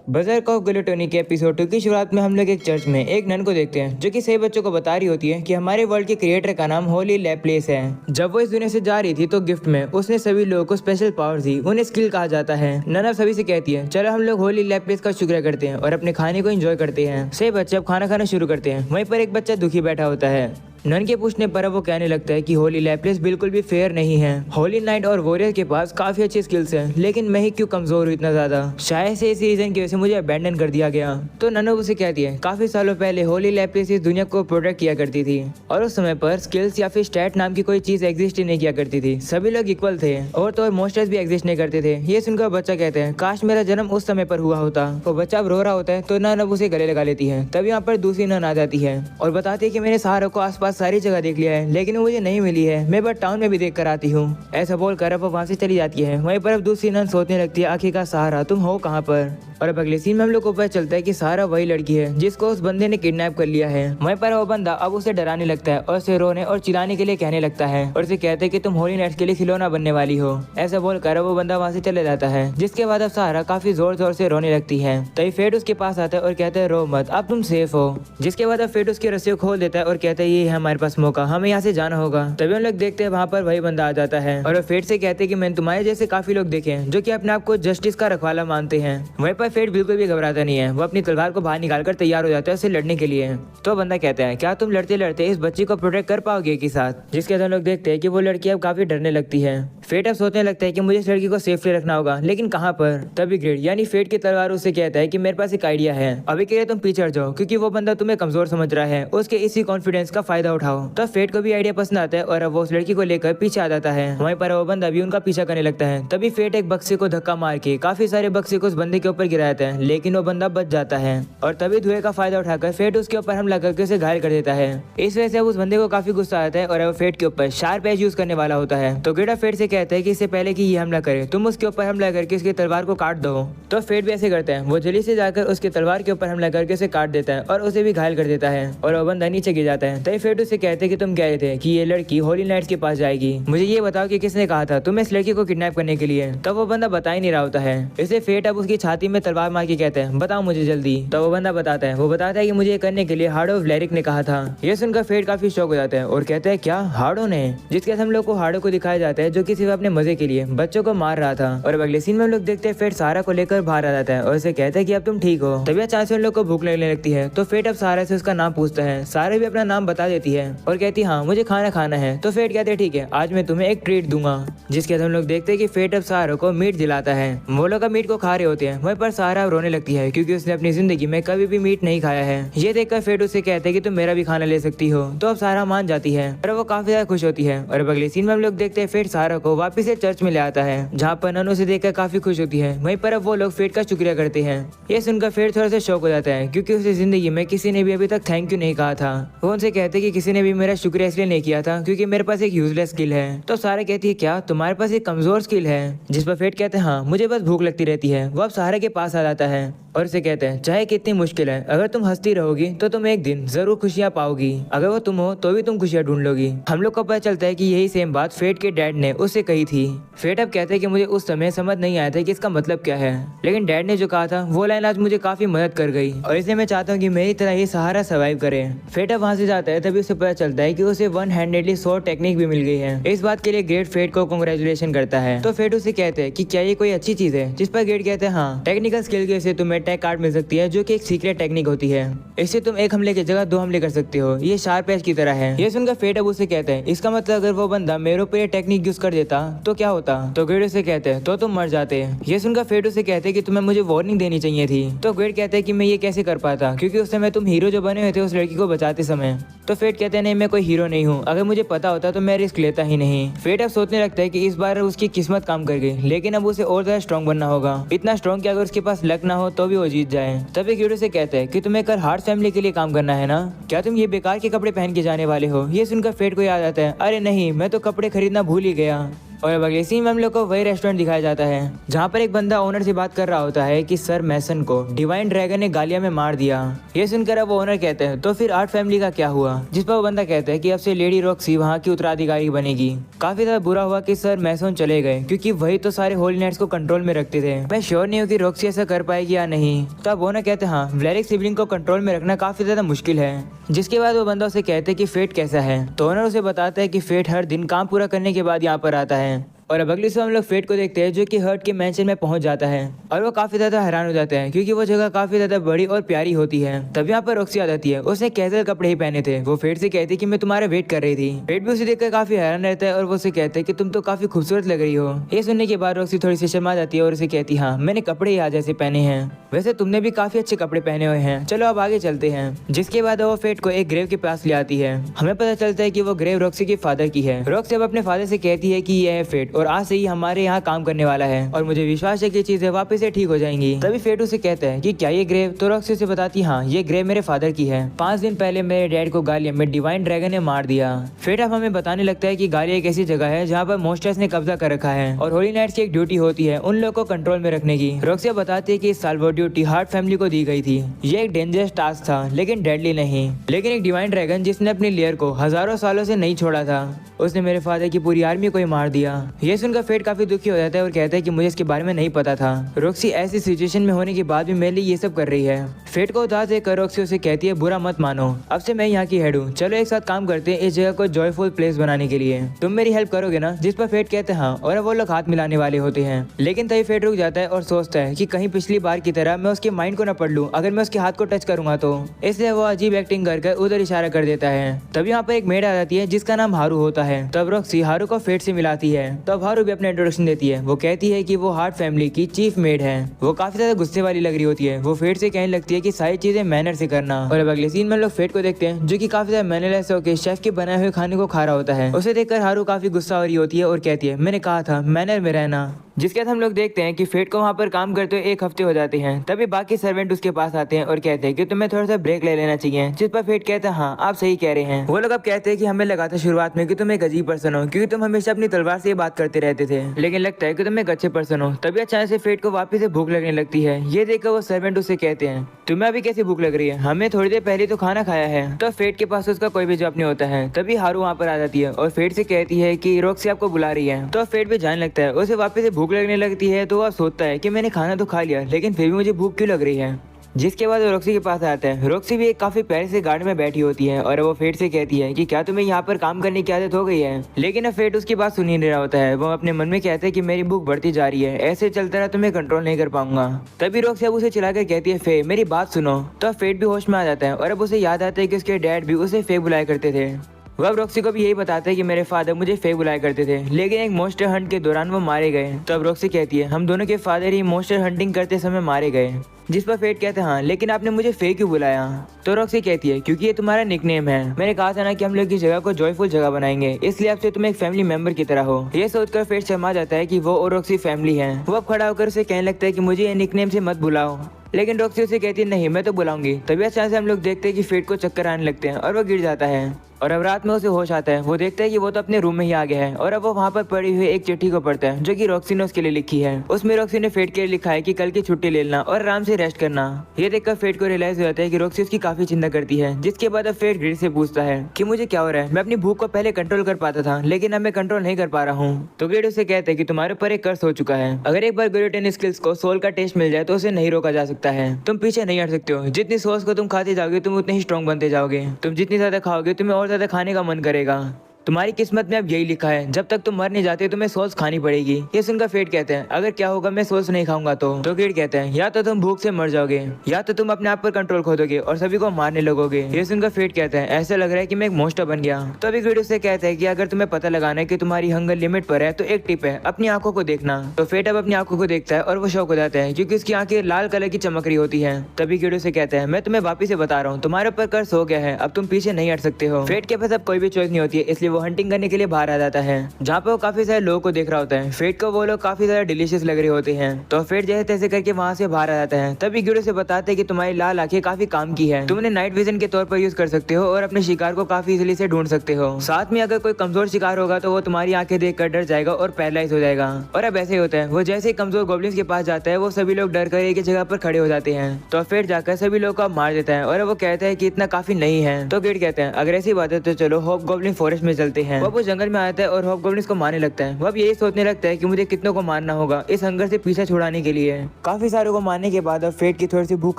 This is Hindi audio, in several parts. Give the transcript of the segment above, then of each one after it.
बजर ऑफ ग्लूटोनी के एपिसोड 2 की शुरुआत में हम लोग एक चर्च में एक नन को देखते हैं जो कि सही बच्चों को बता रही होती है कि हमारे वर्ल्ड के क्रिएटर का नाम होली लैप्लेस है। जब वो इस दुनिया से जा रही थी तो गिफ्ट में उसने सभी लोगों को स्पेशल पावर्स दी, उन्हें स्किल कहा जाता है। नन अब सभी से कहती है चलो हम लोग होली लैप्लेस का शुक्रिया करते हैं और अपने खाने को एंजॉय करते हैं। सही बच्चे अब खाना खाना शुरू करते हैं। वहीं पर एक बच्चा दुखी बैठा होता है। नन के पूछने पर वो कहने लगता है कि होली लैप्लेस बिल्कुल भी फेयर नहीं है। होली नाइट और वॉरियर के पास काफी अच्छी स्किल्स हैं, लेकिन मैं ही क्यों कमजोर हूँ इतना ज्यादा। शायद से इसी रीजन की वजह से मुझे अबैंडन कर दिया गया। तो नन उसे कहती है काफी सालों पहले होली लैप्लेस इस दुनिया को प्रोटेक्ट किया करती थी और उस समय पर स्किल्स या फिर स्टैट नाम की कोई चीज एग्जिस्ट ही नहीं किया करती थी। सभी लोग इक्वल थे और तो मोस्टर्स भी एग्जिस्ट नहीं करते थे। ये सुनकर बच्चा कहते हैं काश मेरा जन्म उस समय पर हुआ होता। वो बच्चा अब रो रहा होता है तो नन अब उसे गले लगा लेती है। तब यहाँ पर दूसरी नन आ जाती है और बताती है कि मैंने सहारा को आसपास सारी जगह देख लिया है, लेकिन वो मुझे नहीं मिली है। मैं बट टाउन में भी देख कर आती हूँ। ऐसा बोलकर अब वहाँ से चली जाती है। वहीं पर अब दूसरी नन सोचने लगती है आखिर का सहारा तुम हो कहाँ पर। और अब अगले सीन में हम लोग को पता चलता है कि सहारा वही लड़की है जिसको उस बंदे ने किडनैप कर लिया है। वहीं पर वो बंदा अब उसे डराने लगता है और उसे रोने और चिल्लाने के लिए कहने लगता है और उसे कहते हैं कि तुम होली नाइट्स के लिए खिलौना बनने वाली हो। ऐसा बोलकर वो बंदा वहाँ से चले जाता है। जिसके बाद अब सहारा काफी जोर जोर से रोने लगती है। तभी फेट उसके पास आता है और कहता है रो मत, अब तुम सेफ हो। जिसके बाद अब फेट उसके रस्सी को खोल देता है और कहता है ये है हमारे पास मौका, हमें यहाँ से जाना होगा। तभी हम लोग देखते हैं वहाँ पर वही बंदा आ जाता है और फेट से कहते हैं कि मैंने तुम्हारे जैसे काफी लोग देखे हैं जो कि अपने आप को जस्टिस का रखवाला मानते हैं। वहीं पर फेट बिल्कुल भी घबराता नहीं है। वो अपनी तलवार को बाहर निकालकर तैयार हो जाता है उससे लड़ने के लिए। तो बंदा कहता है क्या तुम लड़ते लड़ते इस बच्ची को प्रोटेक्ट कर पाओगे एक ही साथ। जिसके बाद हम लोग देखते हैं कि वो लड़की अब काफी डरने लगती है। फेट अब सोचने लगता है कि मुझे इस लड़की को सेफली रखना होगा, लेकिन कहाँ पर। तभी ग्रेड यानी फेट की तलवार उससे कहता है कि मेरे पास एक आइडिया है, अभी के लिए तुम पीछे हट जाओ क्योंकि वो बंदा तुम्हें कमजोर समझ रहा है। उसके इसी कॉन्फिडेंस का फायदा उठाओ। तो फेट को भी आइडिया पसंद आता है और अब वो उस लड़की को लेकर पीछे आ जाता है। वहीं पर वो बंदा भी उनका पीछा करने लगता है। तभी फेट एक बक्से को धक्का मार के काफी सारे बक्से को उस बंदे के ऊपर गिराता है, लेकिन वो बंदा बच जाता है और तभी धुएं का फायदा उठाकर फेट उसके ऊपर हमला करके उसे घायल कर देता है। इस वजह से उस बंदे को काफी गुस्सा आता है और वो फेट के ऊपर शार्प एज यूज करने वाला होता है। तो गेडा फेट से कहता है कि इससे पहले कि ये हमला करे तुम उसके ऊपर हमला करके उसकी तलवार को काट दो। तो फेट भी ऐसे करता है। वो जल्दी से जाकर उसकी तलवार के ऊपर हमला करके उसे काट देता है और उसे भी घायल कर देता है और वो बंदा नीचे गिर जाता है। तभी फेट उससे कहते हैं कि तुम कह रहे थे कि ये लड़की होली नाइट्स के पास जाएगी, मुझे ये बताओ कि किसने कहा था तुम्हें इस लड़की को किडनैप करने के लिए। तब वो बंदा बता ही नहीं रहा होता है। इसे फेट अब उसकी छाती में तलवार मार के कहते हैं बताओ मुझे जल्दी। तो वो बंदा बताता है, वो बताता है कि मुझे ये करने के लिए हार्डो ऑफ लैरिक ने कहा था। ये सुनकर फेट काफी शौक हो जाता है और कहता है क्या हार्डो ने। जिसके साथ हम लोग को हार्डो को दिखाया जाता है जो कि सिर्फ अपने मजे के लिए बच्चों को मार रहा था। और अगले सीन में हम लोग देखते हैं फेट सहारा को लेकर बाहर आ जाता है और उसे कहता है कि अब तुम ठीक हो। तभी अचानक से उन लोग को भूख लगने लगती है। तो फेट अब सहारा से उसका नाम पूछता है। सहारा भी अपना नाम बता देती है और कहती है हाँ मुझे खाना खाना है। तो फेट कहते हैं ठीक है आज मैं तुम्हें एक ट्रीट दूंगा। जिसके बाद हम लोग देखते हैं कि फेट अब सहारा को मीट दिलाता है। वो लोग मीट को खा रहे होते हैं। वहीं पर सहारा रोने लगती है क्योंकि उसने अपनी जिंदगी में कभी भी मीट नहीं खाया है। ये देखकर फेट उससे कहते हैं कि तुम मेरा भी खाना ले सकती हो। तो अब सहारा मान जाती है और वो काफी ज्यादा खुश होती है। और अगले सीन में हम लोग देखते हैं फेट सहारा को वापस से चर्च में ले आता है जहाँ पर नन उसे देखकर काफी खुश होती है। वहीं पर अब वो लोग फेट का शुक्रिया करते हैं। ये सुनकर फेट थोड़ा सा शौक हो जाता है क्योंकि उसे जिंदगी में किसी ने भी अभी तक थैंक यू नहीं कहा था। वो उनसे कहते हैं कि किसी ने भी मेरा शुक्रिया इसलिए नहीं किया था क्योंकि मेरे पास एक यूजलेस स्किल है। तो सारा कहती है क्या तुम्हारे पास एक कमजोर स्किल है। जिस पर फेट कहते हैं हाँ मुझे बस भूख लगती रहती है। वो अब सहारा के पास आ जाता है और उसे कहते हैं चाहे कितनी मुश्किल है अगर तुम हंसती रहोगी तो तुम एक दिन जरूर खुशियां पाओगी। अगर वो तुम हो तो भी तुम खुशियां ढूंढ लोगी। हम लोग को पता चलता है कि यही सेम बात फेट के डैड ने उससे कही थी। फेट अब कहते हैं कि मुझे उस समय समझ नहीं आया था कि इसका मतलब क्या है, लेकिन डैड ने जो कहा था वो लाइन आज मुझे काफी मदद कर गई और इसलिए मैं चाहता हूँ कि मेरी तरह ये सहारा सर्वाइव करे। फेट अब वहाँ से जाता है तभी उसे पता चलता है कि उसे वन हैंडेडली स्वॉर्ड टेक्निक भी मिल गई है। इस बात के लिए ग्रेट फेट को कांग्रेचुलेशन करता है। तो फेट उसे कहते हैं कि क्या ये कोई अच्छी चीज है। जिस पर ग्रेट कहते हैं हाँ टेक्निकल स्किल के से तुम्हें टैग कार्ड मिल सकती है जो कि एक सीक्रेट टेक्निक होती है। इससे तुम एक हमले की जगह 2 हमले कर सकते हो। ये शार्प एज की तरह है। ये सुनकर फेट अब उसे कहते हैं इसका मतलब अगर वो बंदा मेरे ऊपर ये टेक्निक यूज कर देता तो क्या होता। तो ग्रेड उसे कहते हैं तो तुम मर जाते। ये सुनकर फेट उसे कहते हैं कि तुम्हें मुझे वार्निंग देनी चाहिए थी। तो ग्रेड कहते हैं कि मैं ये कैसे कर पाता क्योंकि उस समय तुम हीरो जो बने हुए थे उस लड़की को बचाते समय। तो फेट कहते हैं नहीं मैं कोई हीरो नहीं हूँ, अगर मुझे पता होता तो मैं रिस्क लेता ही नहीं। फेट अब सोचने लगता है कि इस बार उसकी किस्मत काम कर गई, लेकिन अब उसे और ज्यादा स्ट्रॉन्ग बनना होगा। इतना स्ट्रॉन्ग कि अगर उसके पास लक ना हो तो भी वो जीत जाए। तभी ग्रेड उसे कहते हैं कि तुम्हें कल हार्ट फैमिली के लिए काम करना है ना, क्या तुम ये बेकार के कपड़े पहन के जाने वाले हो। ये सुनकर फेट को याद आता है अरे नहीं मैं तो कपड़े खरीदना भूल ही गया। और अब अगले सीन में हम लोग को वही रेस्टोरेंट दिखाया जाता है जहाँ पर एक बंदा ओनर से बात कर रहा होता है कि सर मैसन को डिवाइन ड्रैगन ने गालिया में मार दिया। ये सुनकर अब वो ओनर कहते हैं तो फिर आर्ट फैमिली का क्या हुआ, जिस पर वो बंदा कहता है कि अब से लेडी रॉक्सी वहाँ की उत्तराधिकारी बनेगी। काफी ज्यादा बुरा हुआ कि सर मैसन चले गए क्योंकि वही तो सारे होली नाइट्स को कंट्रोल में रखते थे। मैं श्योर नहीं हूँ कि रॉक्सी ऐसा कर पाएगी या नहीं। तो अब ओनर कहते हैं हाँ, व्लेरिक सिबलिंग को कंट्रोल में रखना काफी ज्यादा मुश्किल है। जिसके बाद वो बंदा उसे कहते हैं कि फेट कैसा है, तो ओनर उसे बताता है कि फेट हर दिन काम पूरा करने के बाद यहाँ पर आता है। और अब अगले से हम लोग फेट को देखते हैं जो कि हर्ट के मैंशन में पहुंच जाता है और वो काफी ज्यादा हैरान हो जाते हैं क्योंकि वो जगह काफी ज्यादा बड़ी और प्यारी होती है। तब यहाँ पर रॉक्सी आ जाती है। उसने कैजुअल कपड़े ही पहने थे। वो फेट से कहती है कि मैं तुम्हारा वेट कर रही थी। फेट भी उसे देखकर काफी हैरान रहता है और वो उसे कहते हैं कि तुम तो काफी खूबसूरत लग रही हो। ये सुनने के बाद रॉक्सी थोड़ी सी शर्मा जाती है और उसे कहती हाँ, मैंने कपड़े ही आज जैसे पहने हैं, वैसे तुमने भी काफी अच्छे कपड़े पहने हुए हैं, चलो अब आगे चलते हैं। जिसके बाद वो फेट को एक ग्रेव के पास ले आती है। हमें पता चलता है कि वो ग्रेव रॉक्सी के फादर की है। रॉक्सी अब अपने फादर से कहती है कि यह है फेट और आज से ही हमारे यहाँ काम करने वाला है और मुझे विश्वास है कि चीजें वापस से ठीक हो जाएंगी। तभी फेट उसे कहता है कि क्या ये ग्रेव, तो रॉक्सी उसे बताती हाँ, ये ग्रेव मेरे फादर की है। 5 दिन पहले मेरे डैड को गालिया में डिवाइन ड्रैगन ने मार दिया। फेट अब हमें बताने लगता है कि गालिया एक ऐसी जगह है जहाँ पर मॉन्स्टर्स ने कब्जा कर रखा है और होली नाइट्स की एक ड्यूटी होती है उन लोगों को कंट्रोल में रखने की। रॉक्सी बताती है कि इस साल वो ड्यूटी हार्ट फैमिली को दी गई थी। ये एक डेंजरस टास्क था लेकिन डेडली नहीं। लेकिन एक डिवाइन ड्रैगन जिसने अपनी लेयर को हजारों सालों से नहीं छोड़ा था, उसने मेरे फादर की पूरी आर्मी को ही मार दिया। ये सुनकर फेट काफी दुखी हो जाता है और कहता है कि मुझे इसके बारे में नहीं पता था। रॉक्सी ऐसी सिचुएशन में होने के बाद भी मेरे लिए ये सब कर रही है। फेट को उदास देखकर रॉक्सी उसे कहती है बुरा मत मानो, अब से मैं यहाँ की हेड हूँ, चलो एक साथ काम करते हैं इस जगह को जॉयफुल प्लेस बनाने के लिए। तुम मेरी हेल्प करोगे ना? जिस पर फेट कहते हैं हाँ, और वो लोग हाथ मिलाने वाले होते हैं। लेकिन तभी फेट रुक जाता है और सोचता है कि कहीं पिछली बार की तरह मैं उसके माइंड को न पढ़ लूं अगर मैं उसके हाथ को टच करूंगा तो। इसलिए वो अजीब एक्टिंग कर उधर इशारा कर देता है। तभी यहाँ पर एक मेड आ जाती है जिसका नाम हारू होता है। तब रॉक्सी हारू को फेट से मिलाती है। तब हारू भी अपना इंट्रोडक्शन देती है। वो कहती है कि वो हार्ट फैमिली की चीफ मेड है। वो काफी ज्यादा गुस्से वाली लग रही होती है। वो फेट से कहने लगती है कि सारी चीजें मैनर से करना। और अब अगले सीन में लोग फेट को देखते हैं जो कि काफी ज्यादा मैनरलेस होकर शेफ के बनाए हुए खाने को खा रहा होता है। उसे देखकर हारू काफी गुस्सा हो रही होती है और कहती है मैंने कहा था मैनर में रहना। जिसके बाद हम लोग देखते हैं कि फेट को वहाँ पर काम करते हुए 1 हफ्ते हो जाते हैं। तभी बाकी सर्वेंट उसके पास आते हैं और कहते हैं कि तुम्हें थोड़ा सा ब्रेक ले लेना चाहिए। जिस पर फेट कहता है हाँ, आप सही कह रहे हैं। वो लोग अब कहते हैं कि हमें लगा था शुरुआत में कि तुम एक अजीब पर्सन हो क्योंकि तुम हमेशा अपनी तलवार से बात करते रहते थे, लेकिन लगता है कि तुम एक अच्छे पर्सन हो। तभी अचानक से फेट को वापस से भूख लगने लगती है। ये देखकर वो सर्वेंट उससे कहते हैं तुम्हें अभी कैसी भूख लग रही है? हमने थोड़ी देर पहले तो खाना खाया है। तो फेट के पास उसका कोई भी जवाब नहीं होता है। तभी हारू वहाँ पर आ जाती है और फेट से कहती है कि रॉक्सी आपको बुला रही है। तो फेट भी जाने लगता है। उसे वापस से भूख लगने लगती है तो वह सोचता है कि मैंने खाना तो खा लिया लेकिन फिर भी मुझे भूख क्यों लग रही है। जिसके बाद वो रॉक्सी के पास आता है। रॉक्सी भी एक काफी प्यारे से गार्ड में बैठी होती है और वो फेट से कहती है कि क्या तुम्हें यहाँ पर काम करने की आदत हो गई है? लेकिन अब फेट उसकी बात सुन ही नहीं रहा होता है। वो अपने मन में कहता है कि मेरी भूख बढ़ती जा रही है, ऐसे चलता रहा तो मैं कंट्रोल नहीं कर पाऊंगा। तभी रॉक्सी अब उसे चिल्लाकर कहती है फे मेरी बात सुनो। तो फेट भी होश में आ जाता है और अब उसे याद आता है कि उसके डैड भी उसे फे बुलाया करते थे। वो अब रॉक्सी को भी यही बताते हैं कि मेरे फादर मुझे फे बुलाया करते थे लेकिन एक मॉन्स्टर हंट के दौरान वो मारे गए। तो अब रॉक्सी कहती है हम दोनों के फादर ही मॉन्स्टर हंटिंग करते समय मारे गए। जिस पर फेट कहते हैं हाँ, लेकिन आपने मुझे फे क्यों बुलाया? तो रॉक्सी कहती है क्योंकि ये तुम्हारा निकनेम है। मैंने कहा था ना कि हम लोग इस जगह को जॉयफुल जगह बनाएंगे, इसलिए आपसे तुम एक फैमिली मेंबर की तरह हो। ये सोचकर फेट शर्मा जाता है कि वो और रॉक्सी फैमिली है। वो अब खड़ा होकर उसे कहने लगता है कि मुझे ये निकनेम से मत बुलाओ, लेकिन रॉक्सी उसे कहती है नहीं मैं तो बुलाऊंगी। तभी अचानक से हम लोग देखते हैं कि फेट को चक्कर आने लगते हैं और वो गिर जाता है। और अब रात में उसे होश आता है। वो देखता है कि वो तो अपने रूम में ही आ गया है और अब वो वहाँ पर पड़ी हुई एक चिट्ठी को पढ़ता है जो कि रॉक्सी ने उसके लिए लिखी है। उसमें रॉक्सी ने फेट के लिए लिखा है कि कल की छुट्टी ले लेना और आराम से रेस्ट करना। ये देखकर फेट को रियलाइज हो जाता है कि रॉक्सी उसकी काफी चिंता करती है। जिसके बाद अब फेट ग्रिड से पूछता है कि मुझे क्या हो रहा है? मैं अपनी भूख को पहले कंट्रोल कर पाता था लेकिन अब मैं कंट्रोल नहीं कर पा रहा हूँ। तो ग्रिड उसे कहते हैं कि तुम्हारे ऊपर एक कर्स हो चुका है। अगर एक बार ग्लूटेन स्किल्स को सोल का टेस्ट मिल जाए तो उसे नहीं रोका जा सकता है। तुम पीछे नहीं हट सकते हो। जितनी सोल्स को तुम खाते जाओगे तुम उतने ही स्ट्रॉन्ग बनते जाओगे। तुम जितनी ज्यादा खाओगे तुम्हें और ज्यादा खाने का मन करेगा। तुम्हारी किस्मत में अब यही लिखा है, जब तक तुम मर नहीं जाते तुम्हें सोल्स खानी पड़ेगी। ये सुनकर फेट कहते हैं अगर क्या होगा मैं सोल्स नहीं खाऊंगा तो ग्रिड कहते हैं या तो तुम भूख से मर जाओगे या तो तुम अपने आप पर कंट्रोल खो दोगे और सभी को मारने लगोगे। ये सुनकर फेट कहते हैं ऐसा लग रहा है कि मैं एक मॉन्स्टर बन गया। तो अभी ग्रिड उससे कहते हैं कि अगर तुम्हें पता लगाना है कि तुम्हारी हंगर लिमिट पर है तो एक टिप है, अपनी आंखों को देखना। तो फेट अब अपनी आंखों को देखता है और वो शौक हो जाता है क्योंकि उसकी आंखें लाल कलर की चमक रही होती है। तभी ग्रिड उसे कहते हैं मैं तुम्हें वापिस से बता रहा हूँ तुम्हारे ऊपर कर्स हो गया है, अब तुम पीछे नहीं हट सकते हो। फेट के पास अब कोई भी चॉइस नहीं होती है इसलिए वो हंटिंग करने के लिए बाहर आ जाता है, जहाँ पे वो काफी सारे लोगों को देख रहा होता है। फेट को वो लोग काफी ज्यादा डिलीशियस लग रहे होते हैं, तो फेट जैसे तैसे करके वहाँ से बाहर आ जाता है। तभी गिडो से बताते हैं कि तुम्हारी लाल आंखें काफी काम की है, तुम उन्हें नाइट विजन के तौर पर यूज कर सकते हो और अपने शिकार को काफी इजीली से ढूंढ सकते हो। साथ में अगर कोई कमजोर शिकार होगा तो वो तुम्हारी आंखें देखकर डर जाएगा और पैरालाइज हो जाएगा। और अब ऐसे ही होता है, वो जैसे ही कमजोर गोब्लिन्स के पास जाता है वो सभी लोग डर कर एक ही जगह पर खड़े हो जाते हैं। तो फेट जाकर सभी लोग को मार देता है और वो कहता है कि इतना काफी नहीं है। तो गिड कहते हैं अगर ऐसी बात है तो चलो हॉब गॉब्लिन फॉरेस्ट में चलते हैं। वो जंगल में आता है और हॉब गॉब्लिन्स को मारने लगता है। वो अब यही सोचने लगता है कि मुझे कितनों को मारना होगा इस हंगर से पीछा छुड़ाने के लिए। काफी सारों को मारने के बाद अब फेट की थोड़ी सी भूख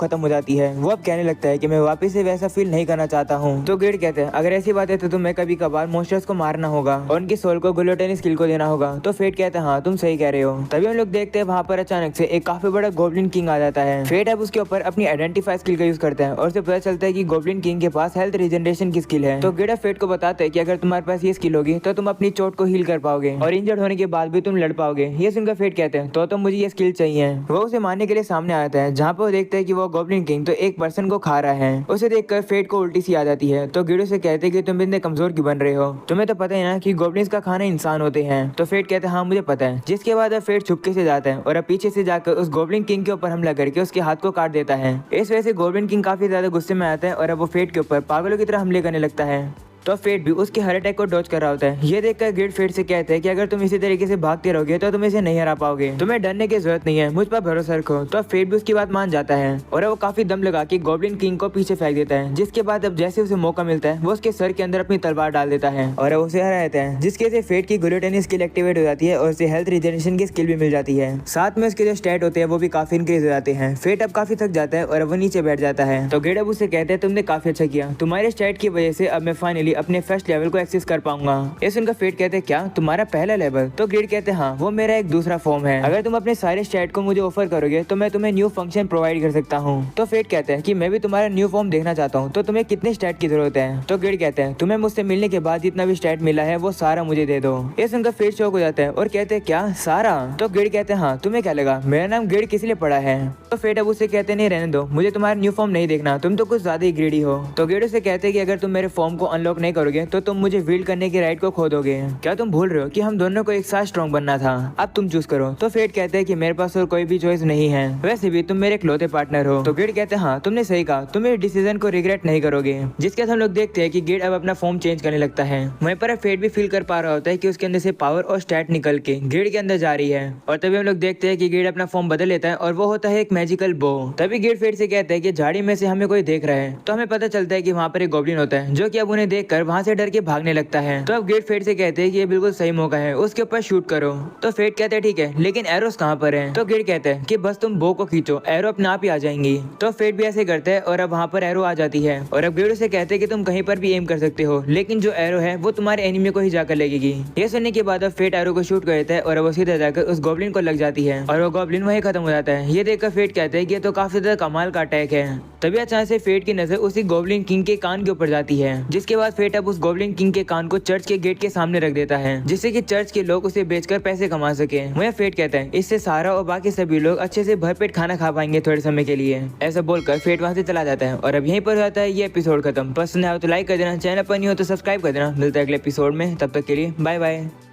खत्म हो जाती है। वो अब कहने लगता है कि मैं वापस से वैसा फील नहीं करना चाहता हूँ। तो गिड कहते हैं अगर ऐसी बात है तो तुम्हें कभी कभार मॉन्स्टर्स को मारना होगा और उनकी सोल को ग्लूटेन स्किल को देना होगा। तो फेट कहता है हाँ तुम सही कह रहे हो। तभी हम लोग देखते हैं वहाँ पर अचानक से एक काफी बड़ा गोब्लिन किंग आ जाता है। फेट अब उसके ऊपर अपनी आइडेंटिफाई स्किल का यूज करता है और उसे पता चलता है कि गोब्लिन किंग के पास हेल्थ रिजनरेशन की स्किल है। तो गिड फेट को बताता है कि अगर तुम्हारे पास ये स्किल होगी तो तुम अपनी चोट को हील कर पाओगे और इंजर्ड होने के बाद भी तुम लड़ पाओगे। ये सुनकर फेट कहते हैं तो मुझे ये स्किल चाहिए। वो उसे मारने के लिए सामने आता है, जहाँ पे वो देखता है कि वो गोब्लिन किंग तो एक पर्सन को खा रहा है। उसे देखकर फेट को उल्टी सी आ जाती है। तो गिड से कहते हैं कि तुम इतने कमजोर क्यों बन रहे हो, तुम्हें तो पता है ना कि गोब्लिन्स का खाना इंसान होते हैं। तो फेट कहते हैं हाँ मुझे पता है। जिसके बाद फेट छुपके से जाता है और अब पीछे से जाकर उस गोब्लिन किंग के ऊपर हमला करके उसके हाथ को काट देता है। इस वजह से गोब्लिन किंग काफी ज्यादा गुस्से में आता है और अब वो फेट के ऊपर पागलों की तरह हमले करने लगता है। तो फेट भी उसके हर अटैक को डॉज कर रहा होता है। ये देखकर गिड फेट से कहते हैं कि अगर तुम इसी तरीके से भागते रहोगे तो तुम इसे नहीं हरा पाओगे, तुम्हें डरने की जरूरत नहीं है, मुझ पर भरोसा रखो। तो फेट भी उसकी बात मान जाता है और वो काफी दम लगा के गोब्लिन किंग को पीछे फेंक देता है। जिसके बाद अब जैसे उसे मौका मिलता है वो उसके सर के अंदर अपनी तलवार डाल देता है और उसे हरा देता है, जिसके से फेट की ग्लूटेन स्किल एक्टिवेट हो जाती है और उसे हेल्थ रिजनरेशन की स्किल भी मिल जाती है। साथ में उसके जो स्टैट होते हैं वो भी काफी इंक्रीज हो जाते हैं। फेट अब काफी थक जाता है और वो नीचे बैठ जाता है। तो गिड अब उसे कहते हैं तुमने काफी अच्छा किया, तुम्हारे स्टैट की वजह से अब मैं फाइनली अपने फर्स्ट लेवल को एक्सेस कर पाऊंगा। ये सुनकर फेट कहते हैं क्या तुम्हारा पहला लेवल? तो गिड कहते हैं हाँ वो मेरा एक दूसरा फॉर्म है, अगर तुम अपने सारे स्टैट को मुझे ऑफर करोगे तो मैं तुम्हें न्यू फंक्शन प्रोवाइड कर सकता हूँ। तो फेट कहते हैं कि मैं भी तुम्हारा न्यू फॉर्म देखना चाहता हूँ, तो तुम्हें कितने स्टैट की जरूरत है? तो गिड कहते हैं तुम्हें मुझसे मिलने के बाद जितना भी स्टैट मिला है वो सारा मुझे दे दो। ये सुनकर फेट शॉक हो जाता है और कहते हैं क्या सारा? तो गिड कहते हैं हाँ तुम्हें क्या लगा मेरा नाम गिड किस लिए पड़ा है? तो फेट अब उसे कहते नहीं रहने दो, मुझे तुम्हारा न्यू फॉर्म नहीं देखना, तुम तो कुछ ज्यादा ही ग्रीडी हो। तो गिड उसे कहते हैं कि अगर तुम मेरे फॉर्म को अनलॉक नहीं करोगे तो तुम मुझे विल्ड करने की राइट को खो दोगे। क्या तुम भूल रहे हो कि हम दोनों को एक साथ स्ट्रॉन्ग बनना था? अब तुम चूज करो। तो फेट कहते हैं कि मेरे पास और कोई भी चॉइस नहीं है, वैसे भी तुम मेरे इकलौते पार्टनर हो। तो गिड कहते हैं हाँ तुमने सही कहा, तुम इस डिसीजन को रिग्रेट नहीं करोगे। जिसके हम लोग देखते हैं कि गिड अब अपना फॉर्म चेंज करने लगता है। वहीं पर फेट भी फील कर पा रहा होता है कि उसके अंदर से पावर और स्टैट निकल के गिड के अंदर जा रही है। और तभी हम लोग देखते हैं कि गिड अपना फॉर्म बदल लेता है और वो होता है एक मैजिकल बो। तभी गिड फेट से कहता है कि झाड़ी में से हमें कोई देख रहा है। तो हमें पता चलता है कि वहाँ पर एक गॉब्लिन होता है जो कि अब उन्हें देखकर वहाँ से डर के भागने लगता है। तो अब गिड फेट से कहते हैं कि ये बिल्कुल सही मौका है, उसके ऊपर शूट करो। तो फेट कहते हैं ठीक है लेकिन एरोस कहाँ पर है? तो गिड कहते हैं कि बस तुम बो को खींचो, एरो अपने आप ही आ जाएंगी। तो फेट भी ऐसे करते हैं और अब वहाँ पर एरो आ जाती है। और अब गिड से कहते हैं कि तुम कहीं पर भी एम कर सकते हो, लेकिन जो एरो है वो तुम्हारे एनिमी को ही जाकर लगेगी। ये सुनने के बाद अब फेट एरो को शूट कर देता है और वो सीधा जाकर उस गॉब्लिन को लग जाती है और वो गॉब्लिन वहीं खत्म हो जाता है। ये देखकर फेट कहते हैं कि ये तो काफी ज्यादा कमाल का अटैक है। तभी अचानक से फेट की नजर उसी गॉब्लिन किंग के कान के ऊपर जाती है, जिसके बाद फेट अब उस गॉब्लिन किंग के कान को चर्च के गेट के सामने रख देता है, जिससे कि चर्च के लोग उसे बेचकर पैसे कमा सके। वह फेट कहता है इससे सारा और बाकी सभी लोग अच्छे से भरपेट खाना खा पाएंगे थोड़े समय के लिए। ऐसा बोलकर फेट वहां से चला जाता है और अब यहीं पर जाता है ये एपिसोड खत्म। पसंद आया तो लाइक कर देना, चैनल पर नहीं हो तो सब्सक्राइब कर देना। मिलता है अगले एपिसोड में, तब तक के लिए बाय बाय।